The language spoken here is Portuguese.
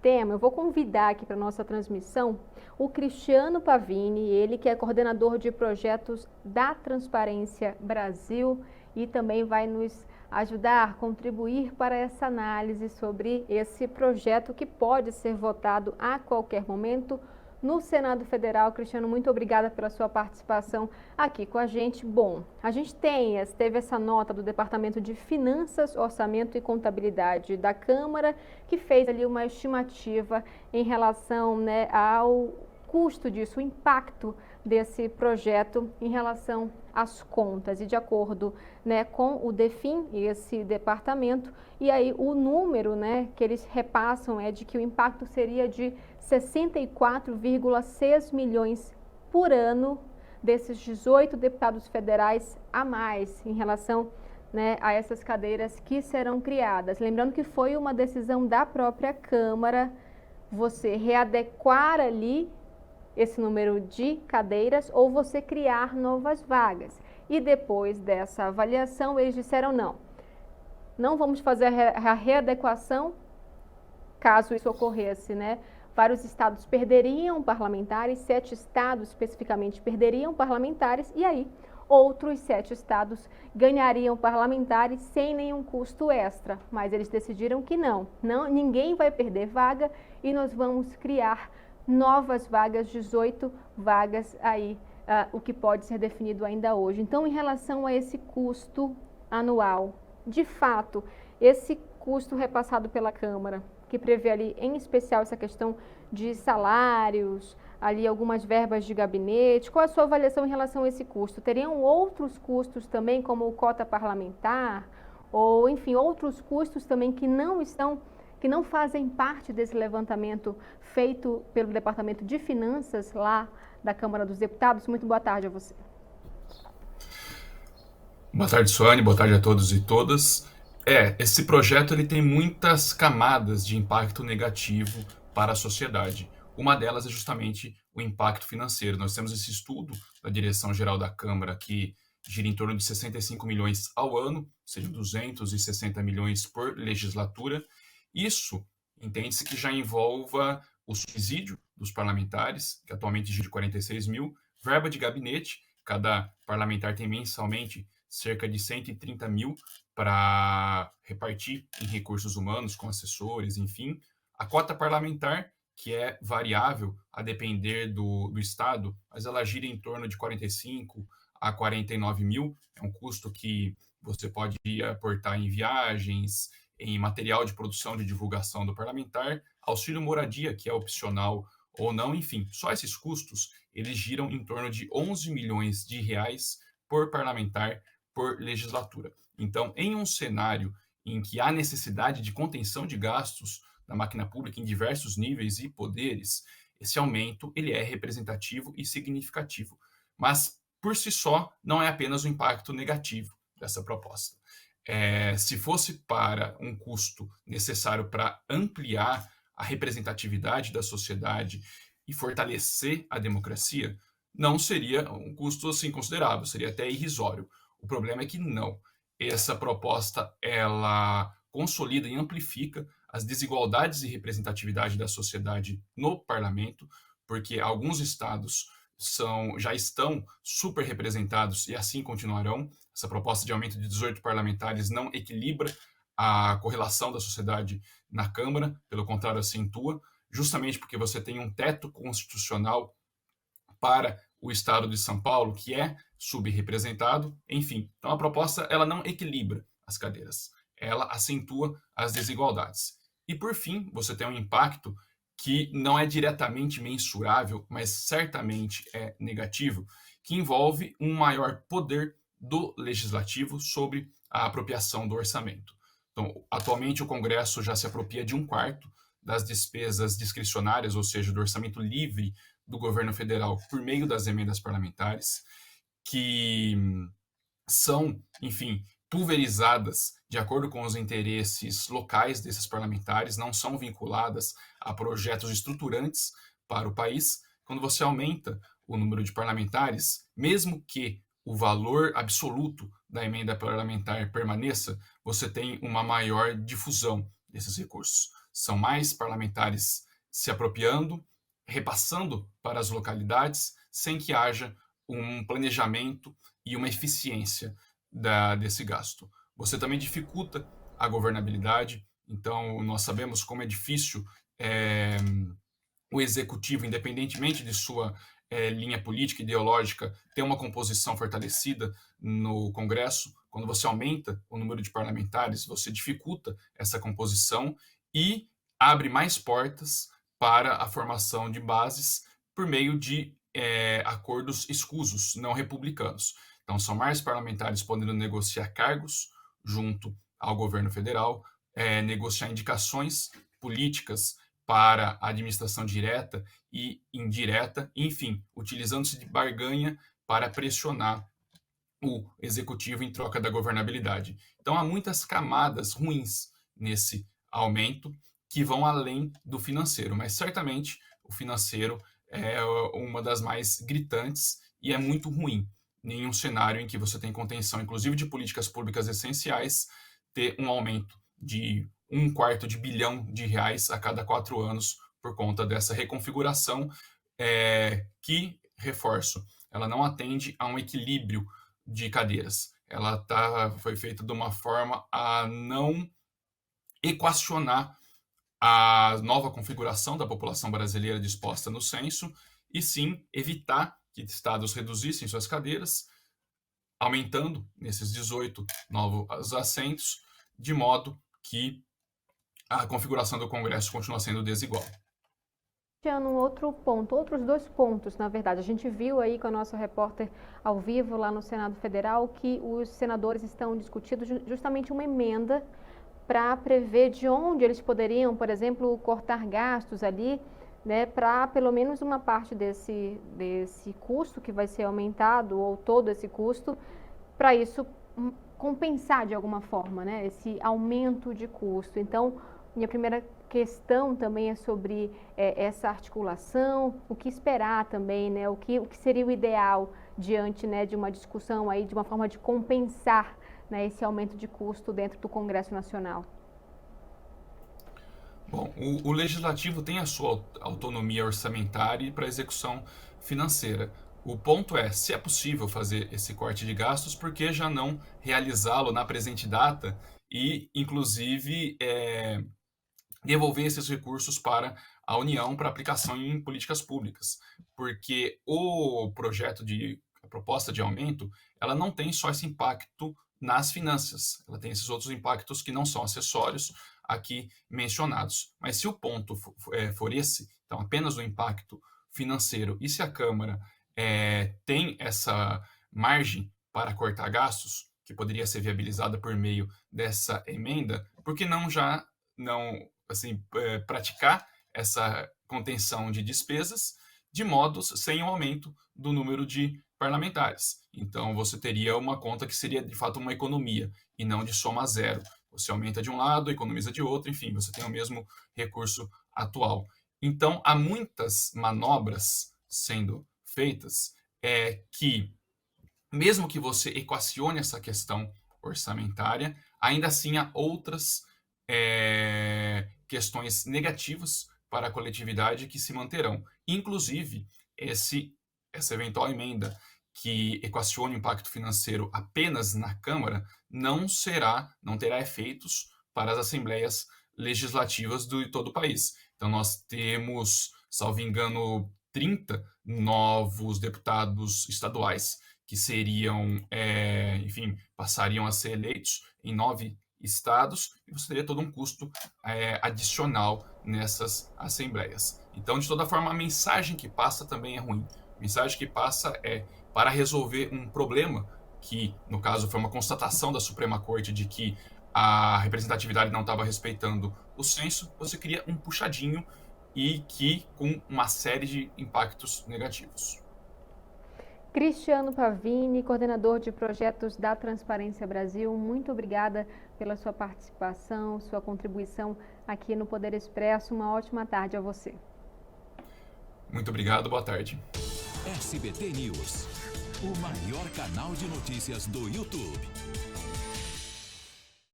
Tema, eu vou convidar aqui para nossa transmissão o Cristiano Pavini, ele que é coordenador de projetos da Transparência Brasil e também vai nos ajudar, contribuir para essa análise sobre esse projeto que pode ser votado a qualquer momento no Senado Federal. Cristiano, muito obrigada pela sua participação aqui com a gente. Bom, a gente teve essa nota do Departamento de Finanças, Orçamento e Contabilidade da Câmara, que fez ali uma estimativa em relação, né, ao custo disso, o impacto desse projeto em relação às contas. E de acordo, né, com o DEFIN, esse departamento, e aí o número, né, que eles repassam é de que o impacto seria de 64,6 milhões por ano desses 18 deputados federais a mais em relação, né, a essas cadeiras que serão criadas. Lembrando que foi uma decisão da própria Câmara você readequar ali esse número de cadeiras ou você criar novas vagas. E depois dessa avaliação, eles disseram não vamos fazer a readequação caso isso ocorresse, né? Vários estados perderiam parlamentares, 7 estados especificamente perderiam parlamentares, e aí outros 7 estados ganhariam parlamentares sem nenhum custo extra. Mas eles decidiram que ninguém vai perder vaga e nós vamos criar novas vagas, 18 vagas aí, o que pode ser definido ainda hoje. Então, em relação a esse custo anual, de fato, esse custo repassado pela Câmara, que prevê ali, em especial, essa questão de salários, ali algumas verbas de gabinete. Qual a sua avaliação em relação a esse custo? Teriam outros custos também, como cota parlamentar, ou, enfim, outros custos também que não fazem parte desse levantamento feito pelo Departamento de Finanças lá da Câmara dos Deputados? Muito boa tarde a você. Boa tarde, Suane. Boa tarde a todos e todas. Esse projeto ele tem muitas camadas de impacto negativo para a sociedade. Uma delas é justamente o impacto financeiro. Nós temos esse estudo da Direção-Geral da Câmara que gira em torno de 65 milhões ao ano, ou seja, 260 milhões por legislatura. Isso entende-se que já envolva o subsídio dos parlamentares, que atualmente gira 46 mil, verba de gabinete, cada parlamentar tem mensalmente cerca de 130 mil para repartir em recursos humanos, com assessores, enfim. A cota parlamentar, que é variável a depender do estado, mas ela gira em torno de 45 a 49 mil. É um custo que você pode aportar em viagens, em material de produção de divulgação do parlamentar, auxílio moradia, que é opcional ou não, enfim. Só esses custos, eles giram em torno de 11 milhões de reais por parlamentar por legislatura. Então, em um cenário em que há necessidade de contenção de gastos da máquina pública em diversos níveis e poderes, esse aumento ele é representativo e significativo. Mas, por si só, não é apenas o impacto negativo dessa proposta. Se fosse para um custo necessário para ampliar a representatividade da sociedade e fortalecer a democracia, não seria um custo assim considerável, seria até irrisório. O problema é que não. Essa proposta ela consolida e amplifica as desigualdades e representatividade da sociedade no parlamento, porque alguns estados já estão super representados e assim continuarão. Essa proposta de aumento de 18 parlamentares não equilibra a correlação da sociedade na Câmara, pelo contrário, acentua, justamente porque você tem um teto constitucional para o estado de São Paulo, que é subrepresentado, enfim. Então a proposta ela não equilibra as cadeiras, ela acentua as desigualdades. E por fim, você tem um impacto que não é diretamente mensurável, mas certamente é negativo, que envolve um maior poder do legislativo sobre a apropriação do orçamento. Então, atualmente o Congresso já se apropria de 1/4 das despesas discricionárias, ou seja, do orçamento livre do governo federal por meio das emendas parlamentares, que são, enfim, pulverizadas de acordo com os interesses locais desses parlamentares, não são vinculadas a projetos estruturantes para o país. Quando você aumenta o número de parlamentares, mesmo que o valor absoluto da emenda parlamentar permaneça, você tem uma maior difusão desses recursos. São mais parlamentares se apropriando, repassando para as localidades, sem que haja um planejamento e uma eficiência desse gasto. Você também dificulta a governabilidade, então nós sabemos como é difícil o executivo, independentemente de sua linha política, ideológica, ter uma composição fortalecida no Congresso. Quando você aumenta o número de parlamentares, você dificulta essa composição e abre mais portas para a formação de bases por meio de acordos escusos, não republicanos. Então, são mais parlamentares podendo negociar cargos junto ao governo federal, negociar indicações políticas para a administração direta e indireta, enfim, utilizando-se de barganha para pressionar o executivo em troca da governabilidade. Então, há muitas camadas ruins nesse aumento que vão além do financeiro, mas certamente o financeiro é uma das mais gritantes e é muito ruim em um cenário em que você tem contenção, inclusive de políticas públicas essenciais, ter um aumento de R$ 1/4 bilhão a cada 4 anos por conta dessa reconfiguração que, reforço, ela não atende a um equilíbrio de cadeiras. Ela foi feita de uma forma a não equacionar a nova configuração da população brasileira disposta no censo, e sim evitar que estados reduzissem suas cadeiras, aumentando nesses 18 novos assentos, de modo que a configuração do Congresso continua sendo desigual. Outros 2 pontos, na verdade. A gente viu aí com a nossa repórter ao vivo lá no Senado Federal que os senadores estão discutindo justamente uma emenda para prever de onde eles poderiam, por exemplo, cortar gastos ali, né, para pelo menos uma parte desse custo que vai ser aumentado, ou todo esse custo, para isso compensar de alguma forma, né, esse aumento de custo. Então, minha primeira questão também é sobre essa articulação, o que esperar também, né, o que seria o ideal diante, né, de uma discussão aí, de uma forma de compensar, né, esse aumento de custo dentro do Congresso Nacional. Bom, o Legislativo tem a sua autonomia orçamentária para execução financeira. O ponto é, se é possível fazer esse corte de gastos, por que já não realizá-lo na presente data e, inclusive, devolver esses recursos para a União para aplicação em políticas públicas? Porque a proposta de aumento, ela não tem só esse impacto nas finanças, ela tem esses outros impactos que não são acessórios aqui mencionados. Mas se o ponto for esse, então apenas o impacto financeiro, e se a Câmara tem essa margem para cortar gastos, que poderia ser viabilizada por meio dessa emenda, por que não praticar essa contenção de despesas de modos sem o aumento do número de parlamentares? Então, você teria uma conta que seria, de fato, uma economia, e não de soma zero. Você aumenta de um lado, economiza de outro, enfim, você tem o mesmo recurso atual. Então, há muitas manobras sendo feitas que, mesmo que você equacione essa questão orçamentária, ainda assim há outras questões negativas para a coletividade que se manterão. Inclusive, essa eventual emenda que equacione o impacto financeiro apenas na Câmara não terá efeitos para as assembleias legislativas de todo o país. Então, nós temos, salvo engano, 30 novos deputados estaduais que passariam a ser eleitos em 9 estados, e você teria todo um custo adicional nessas assembleias. Então, de toda forma, a mensagem que passa também é ruim. A mensagem que passa é para resolver um problema que, no caso, foi uma constatação da Suprema Corte de que a representatividade não estava respeitando o censo, você cria um puxadinho e que com uma série de impactos negativos. Cristiano Pavini, coordenador de projetos da Transparência Brasil, muito obrigada pela sua participação, sua contribuição aqui no Poder Expresso. Uma ótima tarde a você. Muito obrigado, boa tarde. SBT News, o maior canal de notícias do YouTube.